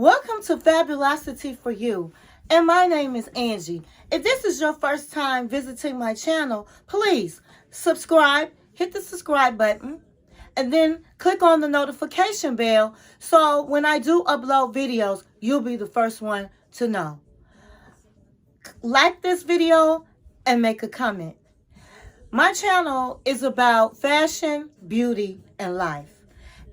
Welcome to Fabulosity For You, and my name is Angie. If this is your first time visiting my channel, please subscribe, hit the subscribe button, and then click on the notification bell so when I do upload videos, you'll be the first one to know. Like this video and make a comment. My channel is about fashion, beauty, and life.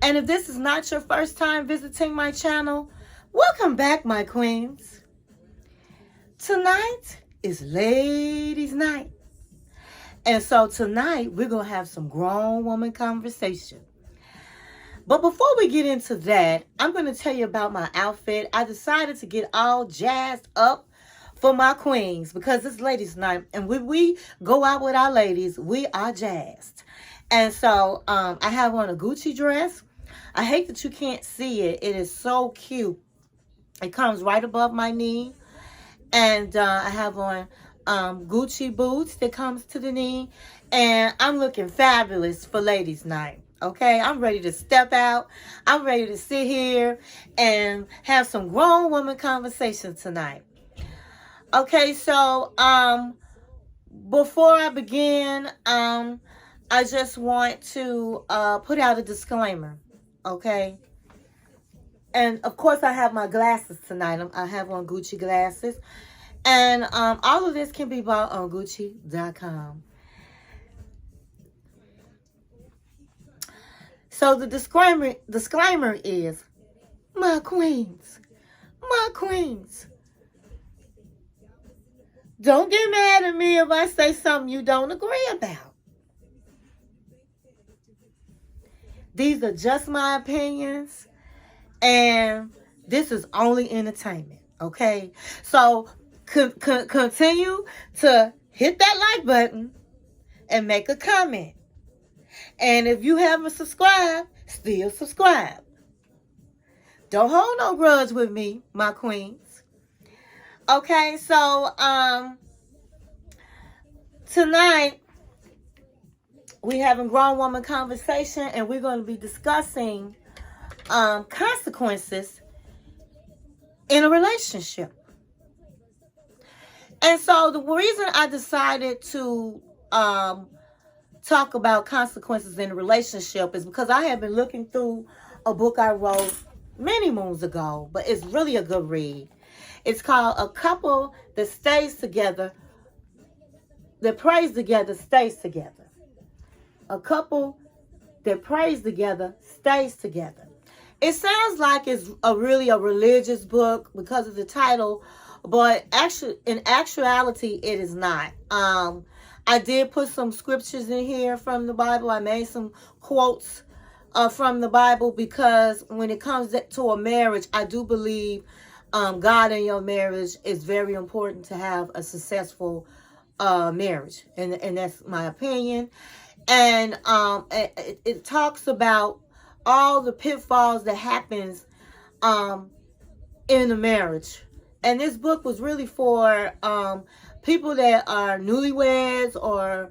And if this is not your first time visiting my channel, welcome back, my queens. Tonight is ladies' night. And so tonight, we're going to have some grown woman conversation. But before we get into that, I'm going to tell you about my outfit. I decided to get all jazzed up for my queens because it's ladies' night. And when we go out with our ladies, we are jazzed. And so I have on a Gucci dress. I hate that you can't see it. It is so cute. It comes right above my knee. And I have on Gucci boots that comes to the knee. And I'm looking fabulous for ladies' night. Okay, I'm ready to step out. I'm ready to sit here and have some grown woman conversation tonight. Okay, so before I begin, I just want to put out a disclaimer. Okay. And of course, I have my glasses tonight. I have on Gucci glasses. And all of this can be bought on Gucci.com. So the disclaimer is, my queens, don't get mad at me if I say something you don't agree about. These are just my opinions. And this is only entertainment, okay? So continue to hit that like button and make a comment. And if you haven't subscribed, still subscribe. Don't hold no grudge with me, my queens. Okay, so tonight we having grown woman conversation, and we're going to be discussing consequences in a relationship. And so the reason I decided to talk about consequences in a relationship is because I have been looking through a book I wrote many moons ago, but it's really a good read. It's called A Couple That Stays Together, That Prays Together, Stays Together. A couple that prays together, stays together. It sounds like it's really a religious book because of the title, but actually, in actuality, it is not. I did put some scriptures in here from the Bible. I made some quotes from the Bible because when it comes to a marriage, I do believe God in your marriage is very important to have a successful marriage, and that's my opinion. And it talks about all the pitfalls that happens in a marriage. And this book was really for people that are newlyweds or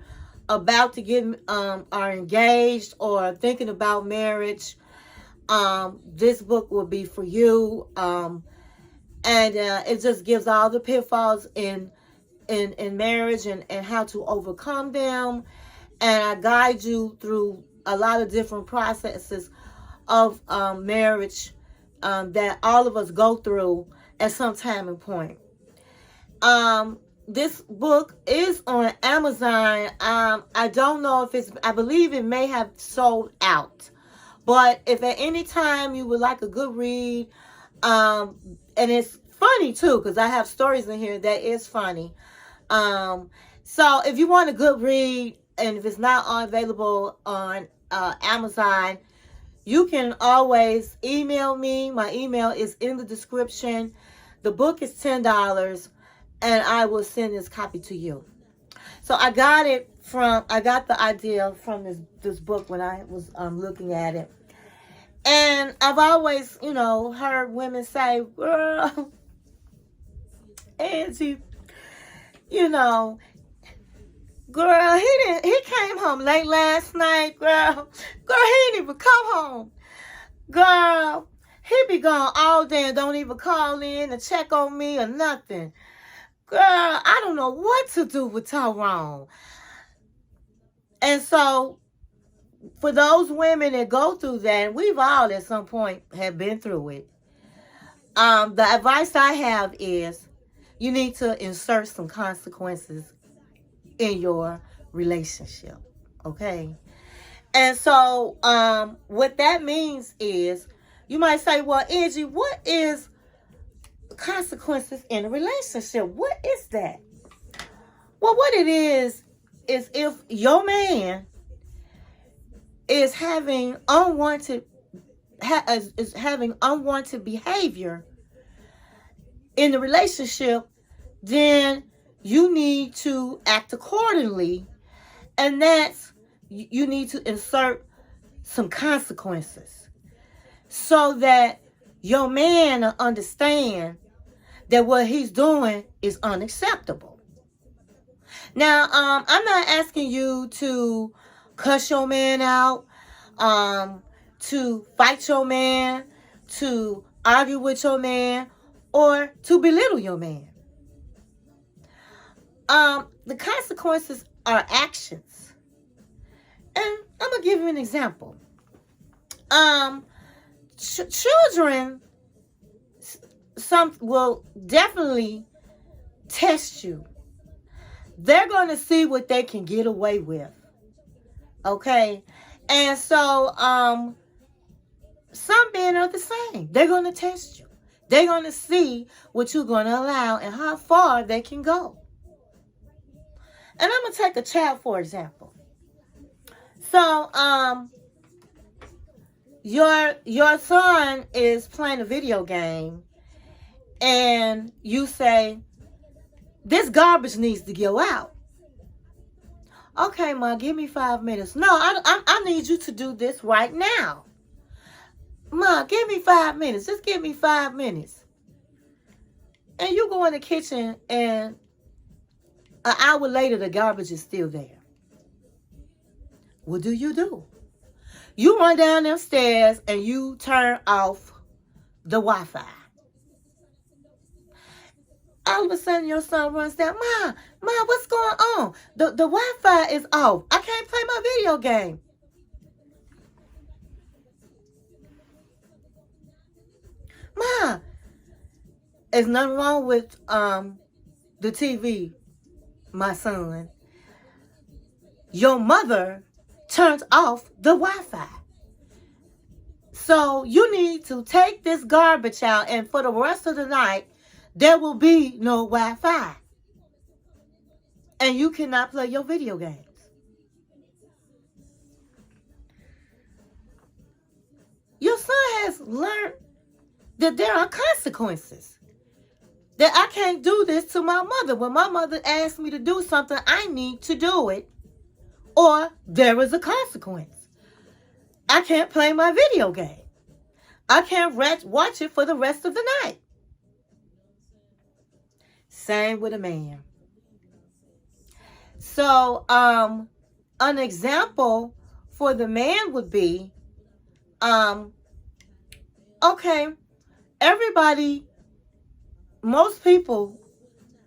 about to get are engaged or thinking about marriage. This book will be for you. And it just gives all the pitfalls in marriage and how to overcome them. And I guide you through a lot of different processes of marriage that all of us go through at some time and point. This book is on Amazon. I don't know if I believe it may have sold out. But if at any time you would like a good read, and it's funny too, because I have stories in here that is funny. So if you want a good read, and if it's not available on Amazon, you can always email me. My email is in the description. The book is $10, and I will send this copy to you. So I got the idea from this book when I was looking at it. And I've always, heard women say, girl, Angie, girl, he came home late last night, girl. Girl, he didn't even come home. Girl, He be gone all day and don't even call in and check on me or nothing. Girl, I don't know what to do with Tyrone. And so, for those women that go through that, we've all at some point have been through it. The advice I have is you need to insert some consequences in your relationship. Okay? And so, what that means is, you might say, well, Angie, what is consequences in a relationship? What is that? Well, what it is if your man is having unwanted behavior in the relationship, then you need to act accordingly, and that's you need to insert some consequences so that your man will understand that what he's doing is unacceptable. Now, I'm not asking you to cuss your man out, to fight your man, to argue with your man, or to belittle your man. The consequences are actions. And I'm going to give you an example. Children, some will definitely test you. They're going to see what they can get away with. Okay? And so, some men are the same. They're going to test you. They're going to see what you're going to allow and how far they can go. And I'm going to take a child, for example. So, your son is playing a video game, and you say, this garbage needs to go out. Okay, Ma, give me 5 minutes. No, I need you to do this right now. Ma, give me 5 minutes. Just give me 5 minutes. And you go in the kitchen, and an hour later, the garbage is still there. What do? You run down them stairs and you turn off the Wi-Fi. All of a sudden, your son runs down, Ma, what's going on? The Wi-Fi is off. I can't play my video game. Ma, there's nothing wrong with the TV, my son. Your mother turned off the Wi-Fi. So you need to take this garbage out, and for the rest of the night, there will be no Wi-Fi. And you cannot play your video games. Your son has learned that there are consequences. That I can't do this to my mother. When my mother asks me to do something, I need to do it, or there is a consequence. I can't play my video game. I can't watch it for the rest of the night. Same with a man. So, an example for the man would be, okay, most people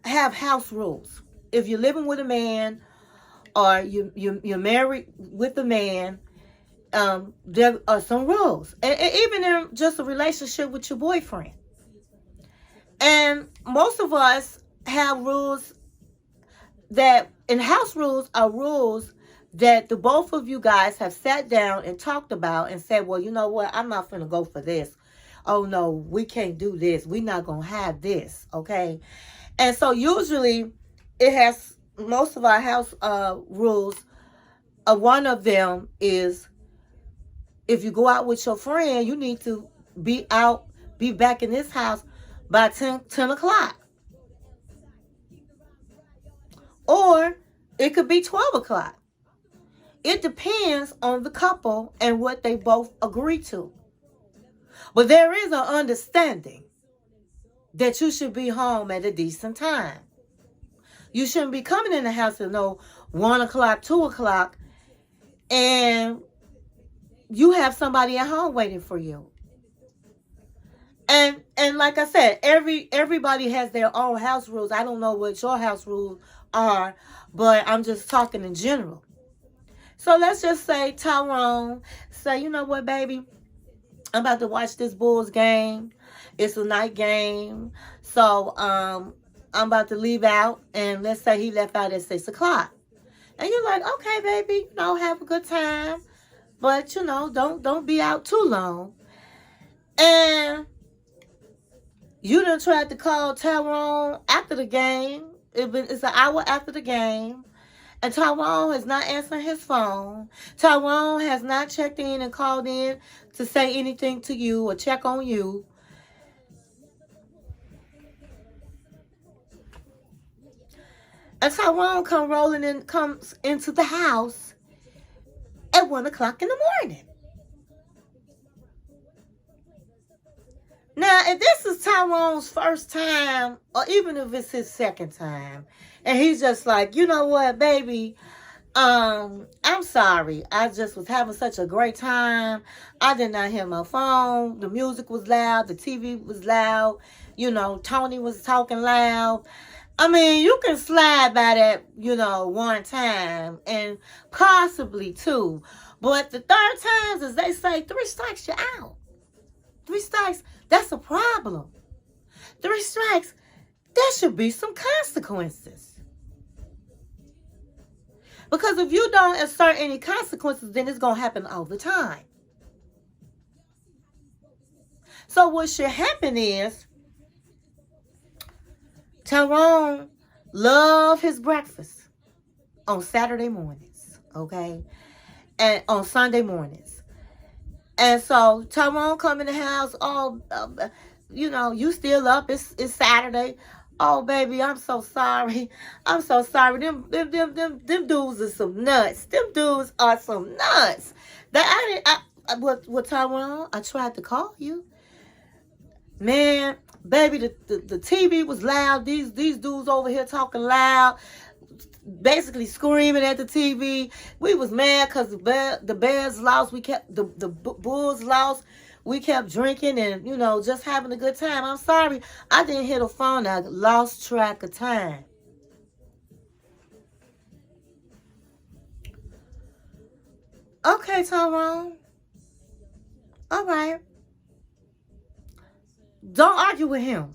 have house rules. If you're living with a man or you're married with a man, there are some rules. And even in just a relationship with your boyfriend. And most of us have rules and house rules are rules that the both of you guys have sat down and talked about and said, well, you know what? I'm not going to go for this. Oh, no, we can't do this. We're not going to have this, okay? And so usually most of our house rules, one of them is if you go out with your friend, you need to be back in this house by 10 o'clock. Or it could be 12 o'clock. It depends on the couple and what they both agree to. But there is an understanding that you should be home at a decent time. You shouldn't be coming in the house at 1 o'clock, 2 o'clock, and you have somebody at home waiting for you. And like I said, everybody has their own house rules. I don't know what your house rules are, but I'm just talking in general. So let's just say Tyrone say, you know what, baby, I'm about to watch this Bulls game. It's a night game. So I'm about to leave out, and let's say he left out at 6 o'clock. And you're like, okay, baby, have a good time. But don't be out too long. And you done tried to call Tyrone after the game. It's an hour after the game. And Tyrone has not answered his phone. Tyrone has not checked in and called in to say anything to you or check on you. And Tyrone comes into the house at 1 o'clock in the morning. Now, if this is Tyrone's first time, or even if it's his second time, and he's just like, you know what, baby, I'm sorry. I just was having such a great time. I did not hear my phone. The music was loud. The TV was loud. Tony was talking loud. I mean, you can slide by that, one time and possibly two. But the third time, as they say, 3 strikes, you're out. 3 strikes, that's a problem. 3 strikes, there should be some consequences. Because if you don't assert any consequences, then it's going to happen all the time. So what should happen is, Tyrone love his breakfast on Saturday mornings, okay? And on Sunday mornings. And so Tyrone come in the house, you still up, it's Saturday. Oh, baby, I'm so sorry. I'm so sorry. Them dudes are some nuts. Them dudes are some nuts. What Tyrone, I tried to call you. Man, baby, the TV was loud. These dudes over here talking loud, basically screaming at the TV. We was mad because the Bears lost. We kept the Bulls lost. We kept drinking and just having a good time. I'm sorry, I didn't hit the phone. I lost track of time. Okay, Tyrone. All right. Don't argue with him.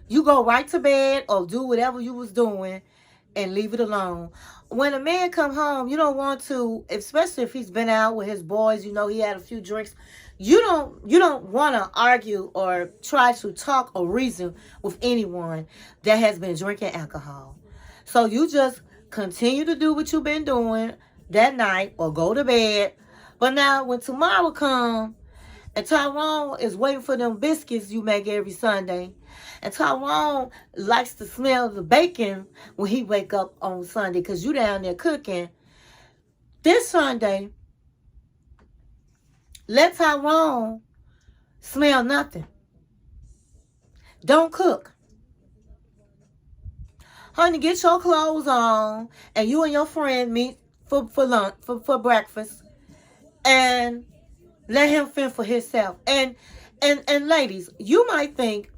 You go right to bed or do whatever you was doing and leave it alone. When a man come home, you don't want to, especially if he's been out with his boys, he had a few drinks. You don't want to argue or try to talk or reason with anyone that has been drinking alcohol. So you just continue to do what you've been doing that night or go to bed. But now when tomorrow comes, and Tyrone is waiting for them biscuits you make every Sunday. And Tyrone likes to smell the bacon when he wake up on Sunday because you down there cooking. This Sunday, let Tyrone smell nothing. Don't cook. Honey, get your clothes on and you and your friend meet for lunch, for breakfast. And let him fend for himself. And ladies, you might think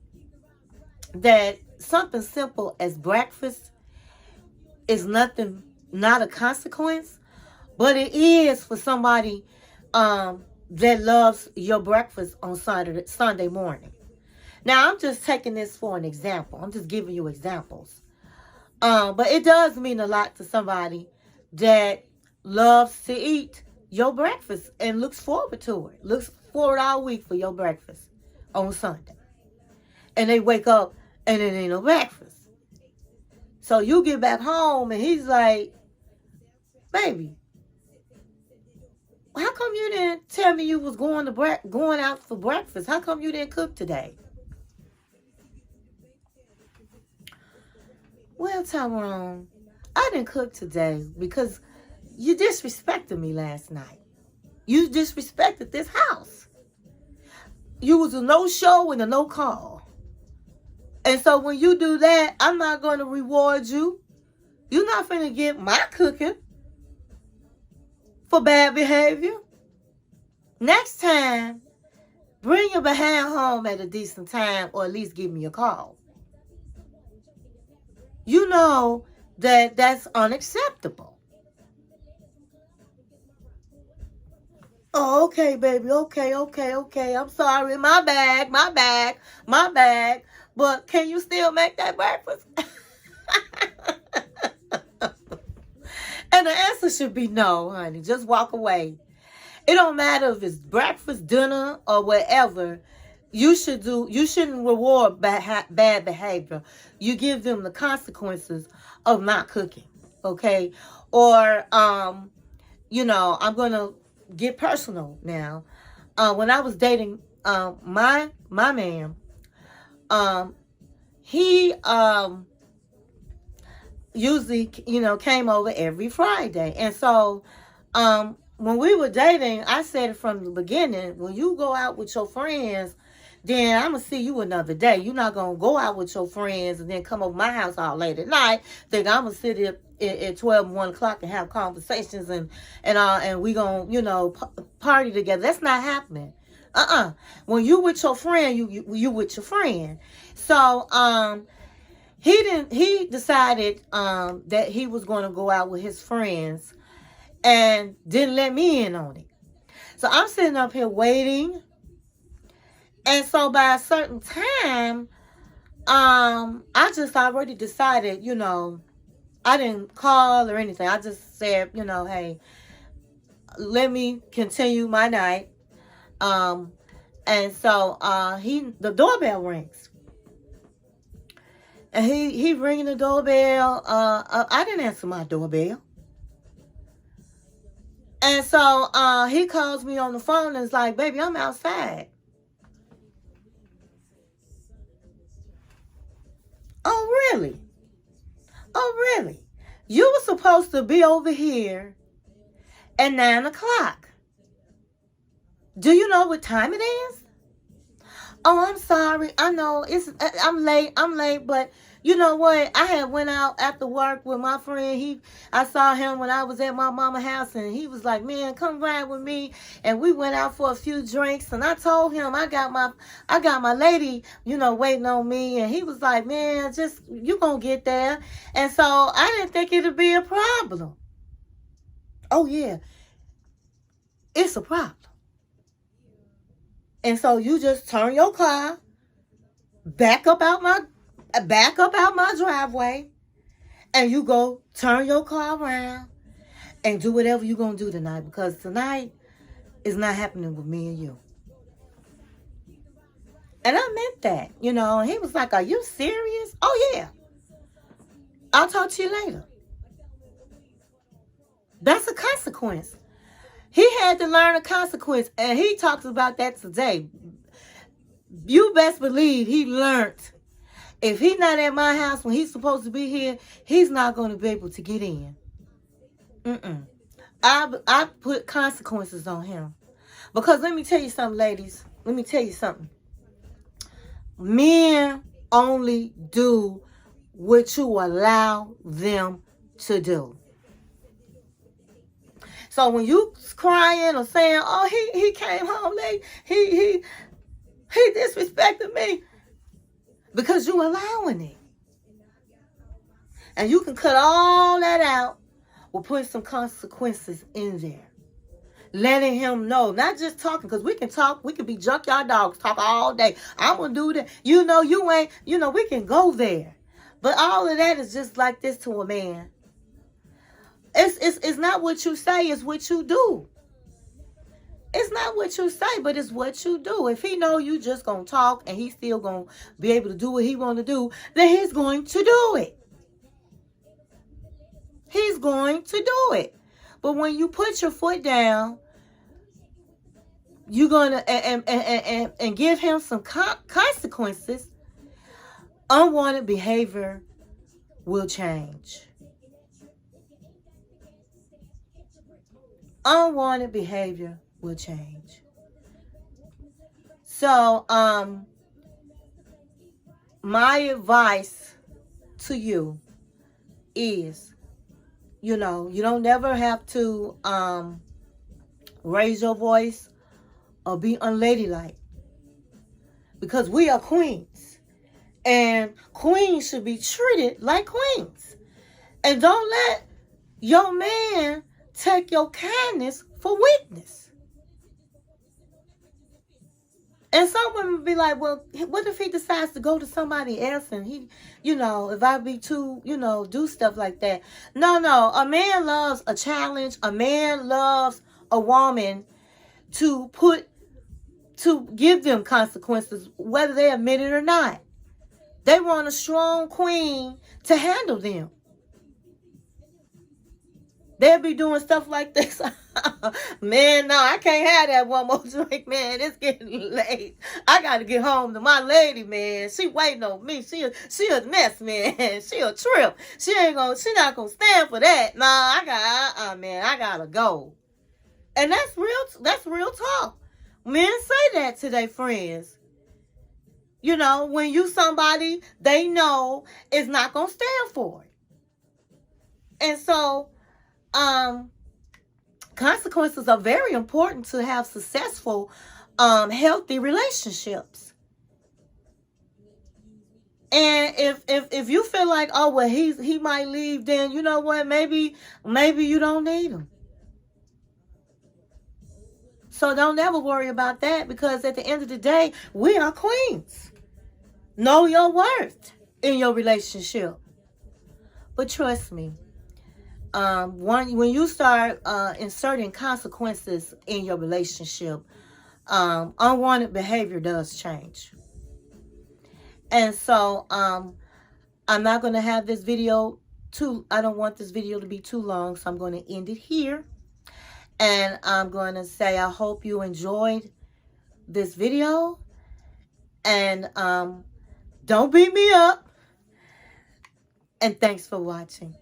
that something simple as breakfast is not a consequence, but it is for somebody that loves your breakfast on Sunday morning. Now, I'm just taking this for an example. I'm just giving you examples. But it does mean a lot to somebody that loves to eat your breakfast and looks forward to it. Looks forward all week for your breakfast on Sunday. And they wake up and it ain't no breakfast. So you get back home and he's like, baby, how come you didn't tell me you was going out for breakfast? How come you didn't cook today? Well, Tyrone, I didn't cook today because you disrespected me last night. You disrespected this house. You was a no-show and a no-call. And so when you do that, I'm not going to reward you. You're not going to get my cooking for bad behavior. Next time, Bring your behind home at a decent time, or at least give me a call. You know that that's unacceptable. Oh, okay, baby. Okay. I'm sorry. My bag. But can you still make that breakfast? And the answer should be no, honey. Just walk away. It don't matter if it's breakfast, dinner, or whatever. You shouldn't reward bad behavior. You give them the consequences of not cooking. Okay? Or I'm gonna get personal now. When I was dating my man, he usually came over every Friday. And so when we were dating, I said it from the beginning, when you go out with your friends, then I'm going to see you another day. You're not going to go out with your friends and then come over my house all late at night. Think I'm going to sit here at 12, 1 o'clock and have conversations and we going to, party together. That's not happening. When you with your friend, you with your friend. So, he decided that he was going to go out with his friends and didn't let me in on it. So I'm sitting up here waiting. And so by a certain time, I just already decided, I didn't call or anything. I just said, hey, let me continue my night. And so the doorbell rings. And he ringing the doorbell. I didn't answer my doorbell. And so he calls me on the phone and is like, baby, I'm outside. Oh, really? Oh, really? You were supposed to be over here at 9 o'clock. Do you know what time it is? Oh, I'm sorry. I know I'm late, but you know what? I had went out after work with my friend. I saw him when I was at my mama's house, and he was like, "Man, come ride with me." And we went out for a few drinks, and I told him I got my lady, waiting on me, and he was like, "Man, just you gonna get there." And so I didn't think it'd be a problem. Oh yeah, it's a problem. And so you just turn your car, back up out my driveway, and you go turn your car around and do whatever you're going to do tonight, because tonight is not happening with me and you. And I meant that, and he was like, are you serious? Oh, yeah. I'll talk to you later. That's a consequence. He had to learn a consequence, and he talks about that today. You best believe he learned. If he's not at my house when he's supposed to be here, he's not going to be able to get in. I put consequences on him. Because let me tell you something, ladies. Let me tell you something. Men only do what you allow them to do. So when you crying or saying, "Oh, he came home late, he disrespected me," because you allowing it, and you can cut all that out with putting some consequences in there, letting him know, not just talking, because we can talk, we can be junkyard dogs, talk all day. I'm gonna do that. You ain't. We can go there, but all of that is just like this to a man. It's not what you say, it's what you do. It's not what you say, but it's what you do. If he know you just gonna talk and he's still gonna be able to do what he want to do, then he's going to do it. He's going to do it. But when you put your foot down, you're gonna and give him some consequences. Unwanted behavior will change. Unwanted behavior will change. So, my advice to you is, you don't never have to raise your voice or be unladylike because we are queens. And queens should be treated like queens. And don't let your man take your kindness for weakness. And some women be like, well, what if he decides to go to somebody else and he, if I be too, do stuff like that. No. A man loves a challenge. A man loves a woman to give them consequences, whether they admit it or not. They want a strong queen to handle them. They'll be doing stuff like this. Man, no, I can't have that one more drink, man. It's getting late. I got to get home to my lady, man. She waiting on me. She a mess, man. She a trip. She not gonna stand for that. Nah, I gotta go. And that's real talk. Men say that to their friends. When you somebody they know is not gonna stand for it. And so, consequences are very important to have successful, healthy relationships. And if you feel like, oh well, he might leave, then you know what? Maybe you don't need him. So don't ever worry about that, because at the end of the day, we are queens. Know your worth in your relationship. But trust me, when you start inserting consequences in your relationship, unwanted behavior does change. And so I'm not going to have this video I don't want this video to be too long, so I'm going to end it here. And I'm going to say I hope you enjoyed this video. And don't beat me up. And thanks for watching.